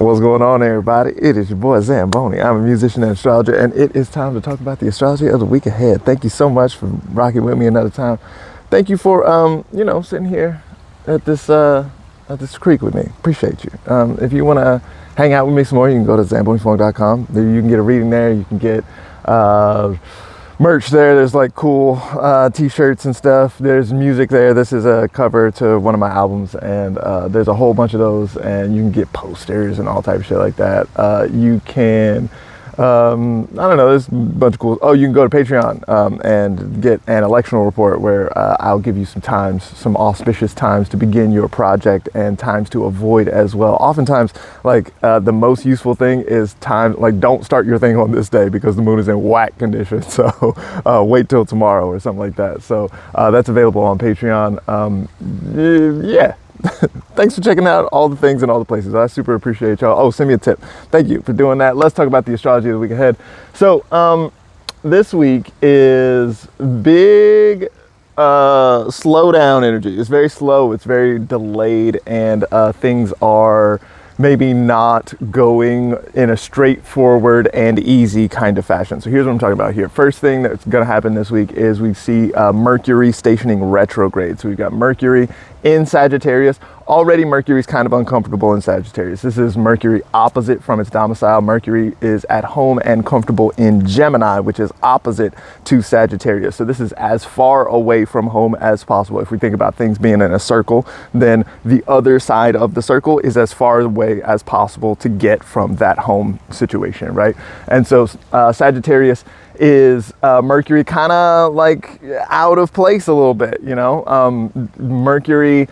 What's going on, everybody? It is your boy Zamboni. I'm a musician and astrologer, and it is time to talk about the astrology of the week ahead. Thank you so much for rocking with me another time. Thank you for sitting here at this creek with me. Appreciate you. If you want to hang out with me some more, you can go to zambonifunk.com. You can get a reading there. You can get merch there. There's like cool t-shirts and stuff. There's music there. This is a cover to one of my albums, and there's a whole bunch of those, and you can get posters and all type of shit like that. You can I don't know, there's a bunch of cool. Oh, you can go to Patreon and get an electional report where I'll give you some auspicious times to begin your project and times to avoid as well. Oftentimes, like the most useful thing is time, like don't start your thing on this day because the moon is in whack condition. So wait till tomorrow or something like that. So that's available on Patreon. Yeah. Thanks for checking out all the things and all the places. I super appreciate y'all. Oh, send me a tip. Thank you for doing that. Let's talk about the astrology of the week ahead. So this week is big slow down energy. It's very slow. It's very delayed, and things are maybe not going in a straightforward and easy kind of fashion. So here's what I'm talking about here. First thing that's going to happen this week is we see Mercury stationing retrograde. So we've got Mercury in Sagittarius. Already Mercury's kind of uncomfortable in Sagittarius. This is Mercury opposite from its domicile. Mercury is at home and comfortable in Gemini, which is opposite to Sagittarius. So this is as far away from home as possible. If we think about things being in a circle, then the other side of the circle is as far away as possible to get from that home situation, right? And so Sagittarius is Mercury kind of like out of place a little bit, you know? Mercury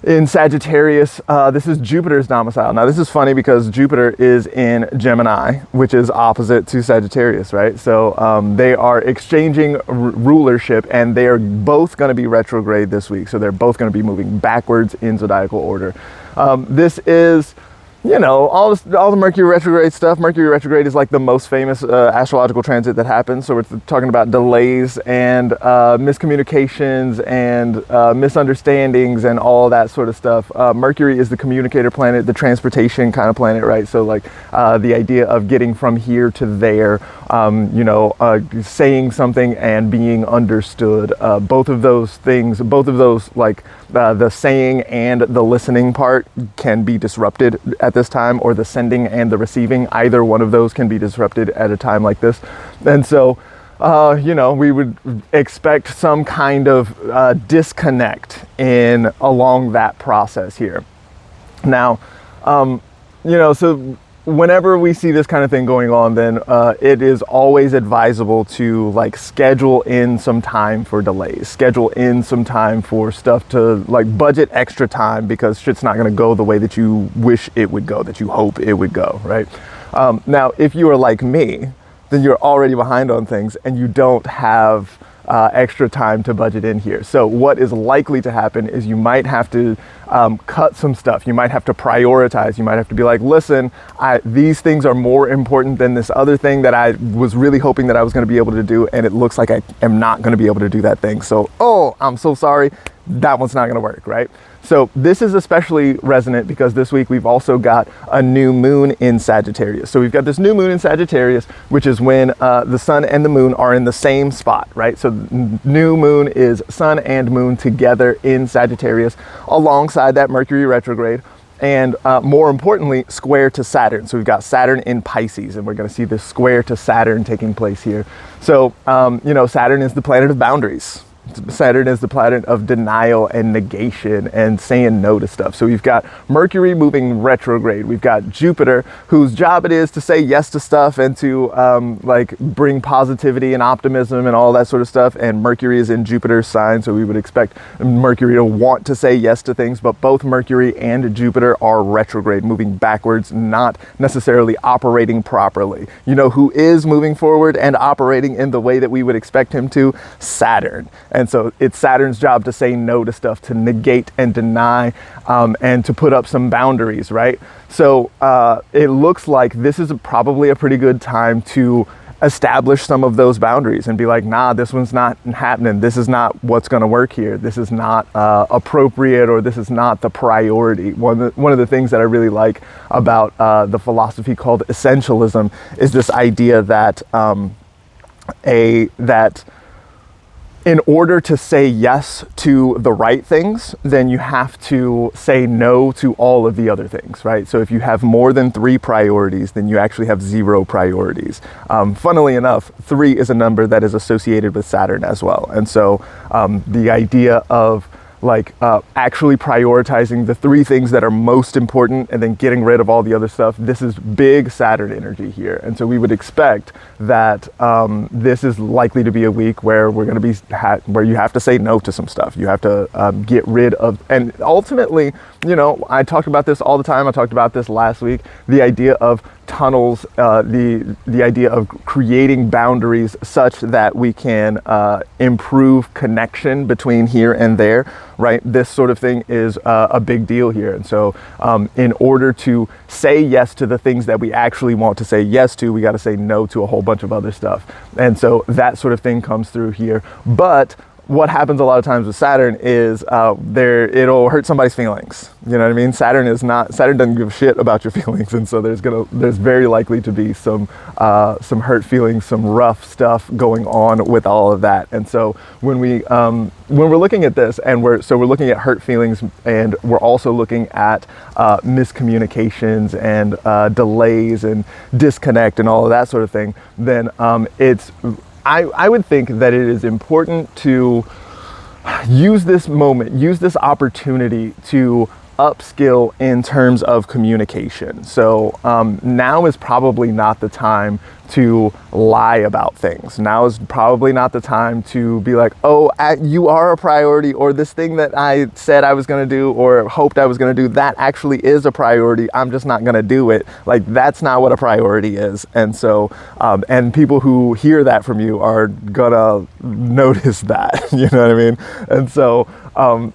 in Sagittarius, this is Jupiter's domicile. Now this is funny because Jupiter is in Gemini, which is opposite to Sagittarius, right? So they are exchanging rulership, and they are both going to be retrograde this week. So they're both going to be moving backwards in zodiacal order. This is, you know, all the Mercury retrograde stuff. Mercury retrograde is like the most famous astrological transit that happens. So we're talking about delays and miscommunications and misunderstandings and all that sort of stuff. Mercury is the communicator planet, the transportation kind of planet, right? So like the idea of getting from here to there, saying something and being understood. Both of those things, like the saying and the listening part can be disrupted at this time, or the sending and the receiving. Either one of those can be disrupted at a time like this. And so, we would expect some kind of disconnect along that process here. Now, so whenever we see this kind of thing going on, then it is always advisable to like schedule in some time for delays, schedule in some time for stuff to like budget extra time, because shit's not going to go the way that you wish it would go, that you hope it would go, right? Now, if you are like me, then you're already behind on things and you don't have extra time to budget in here. So what is likely to happen is you might have to cut some stuff. You might have to prioritize. You might have to be like, listen, these things are more important than this other thing that I was really hoping that I was going to be able to do, and it looks like I am not going to be able to do that thing. So, I'm so sorry. That one's not going to work, right? So this is especially resonant because this week we've also got a new moon in Sagittarius. So we've got this new moon in Sagittarius, which is when the sun and the moon are in the same spot, right? So new moon is sun and moon together in Sagittarius alongside that Mercury retrograde. And more importantly, square to Saturn. So we've got Saturn in Pisces, and we're going to see this square to Saturn taking place here. So, Saturn is the planet of boundaries. Saturn is the planet of denial and negation and saying no to stuff. So we've got Mercury moving retrograde. We've got Jupiter, whose job it is to say yes to stuff and to bring positivity and optimism and all that sort of stuff. And Mercury is in Jupiter's sign, so we would expect Mercury to want to say yes to things. But both Mercury and Jupiter are retrograde, moving backwards, not necessarily operating properly. You know who is moving forward and operating in the way that we would expect him to? Saturn. And so it's Saturn's job to say no to stuff, to negate and deny, and to put up some boundaries, right? So it looks like this is probably a pretty good time to establish some of those boundaries and be like, nah, this one's not happening. This is not what's going to work here. This is not appropriate, or this is not the priority. One of the things that I really like about the philosophy called essentialism is this idea that that in order to say yes to the right things, then you have to say no to all of the other things, right? So if you have more than 3 priorities, then you actually have 0 priorities. Funnily enough, 3 is a number that is associated with Saturn as well. And so the idea of actually prioritizing the 3 things that are most important and then getting rid of all the other stuff, this is big Saturn energy here. And so we would expect that this is likely to be a week where we're going to be where you have to say no to some stuff. You have to get rid of, and ultimately, I talked about this all the time. I talked about this last week, the idea of tunnels, the idea of creating boundaries such that we can improve connection between here and there, right? This sort of thing is a big deal here. And so in order to say yes to the things that we actually want to say yes to, we got to say no to a whole bunch of other stuff. And so that sort of thing comes through here. But what happens a lot of times with Saturn is it'll hurt somebody's feelings. You know what I mean? Saturn doesn't give a shit about your feelings, and so there's very likely to be some hurt feelings, some rough stuff going on with all of that. And so when we're looking at this, and we're looking at hurt feelings, and we're also looking at miscommunications and delays and disconnect and all of that sort of thing, then I would think that it is important to use this moment, use this opportunity to upskill in terms of communication. So now is probably not the time to lie about things. Now is probably not the time to be like, oh, you are a priority, or this thing that I said I was going to do or hoped I was going to do, that actually is a priority. I'm just not going to do it. Like, that's not what a priority is. And so, and people who hear that from you are gonna notice that, you know what I mean? And so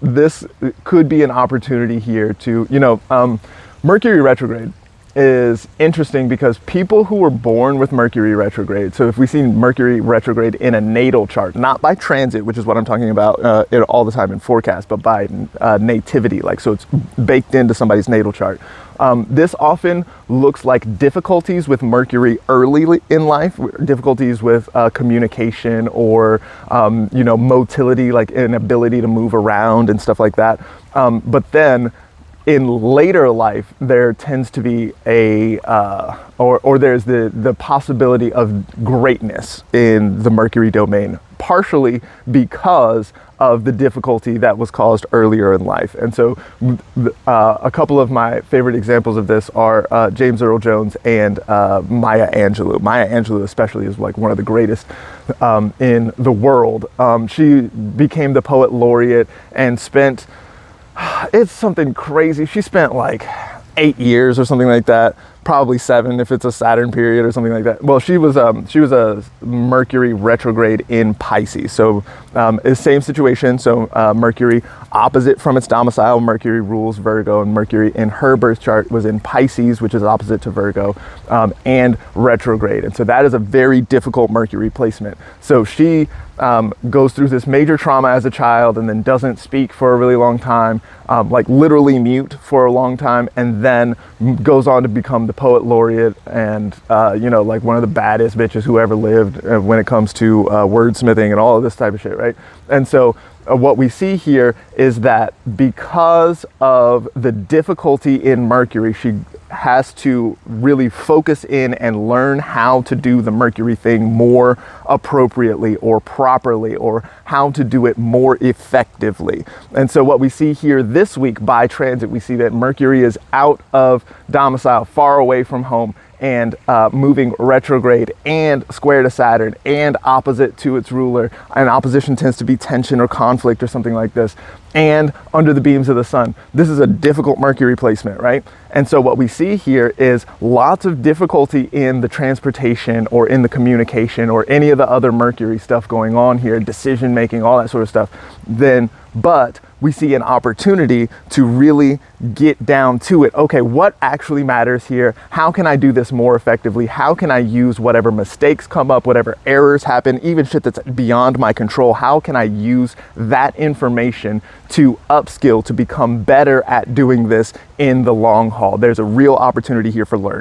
this could be an opportunity here to, Mercury retrograde is interesting because people who were born with Mercury retrograde, so if we see Mercury retrograde in a natal chart, not by transit, which is what I'm talking about all the time in forecast, but by nativity, so it's baked into somebody's natal chart. This often looks like difficulties with Mercury early in life, difficulties with communication or, motility, like inability to move around and stuff like that. But then in later life, there tends to be there's the possibility of greatness in the Mercury domain, partially because of the difficulty that was caused earlier in life. And so a couple of my favorite examples of this are James Earl Jones and Maya Angelou. Maya Angelou especially is one of the greatest in the world. She became the poet laureate and spent, it's something crazy. She spent 8 years or something like that, probably 7 if it's a Saturn period or something like that. Well, she was a Mercury retrograde in Pisces, so it's same situation. So Mercury opposite from its domicile. Mercury rules Virgo, and Mercury in her birth chart was in Pisces, which is opposite to Virgo, and retrograde. And so that is a very difficult Mercury placement. So she goes through this major trauma as a child, and then doesn't speak for a really long time, literally mute for a long time, and then goes on to become the poet laureate and one of the baddest bitches who ever lived when it comes to wordsmithing and all of this type of shit, right? And so what we see here is that because of the difficulty in Mercury, she has to really focus in and learn how to do the Mercury thing more appropriately or properly, or how to do it more effectively. And so what we see here this week by transit, we see that Mercury is out of domicile, far away from home, and moving retrograde and square to Saturn and opposite to its ruler. And opposition tends to be tension or conflict or something like this, and under the beams of the sun. This is a difficult Mercury placement, right? And so what we see here is lots of difficulty in the transportation or in the communication or any of the other Mercury stuff going on here, decision making, all that sort of stuff. Then but we see an opportunity to really get down to it. Okay, what actually matters here? How can I do this more effectively? How can I use whatever mistakes come up, whatever errors happen, even shit that's beyond my control? How can I use that information to upskill, to become better at doing this in the long haul? There's a real opportunity here for learning.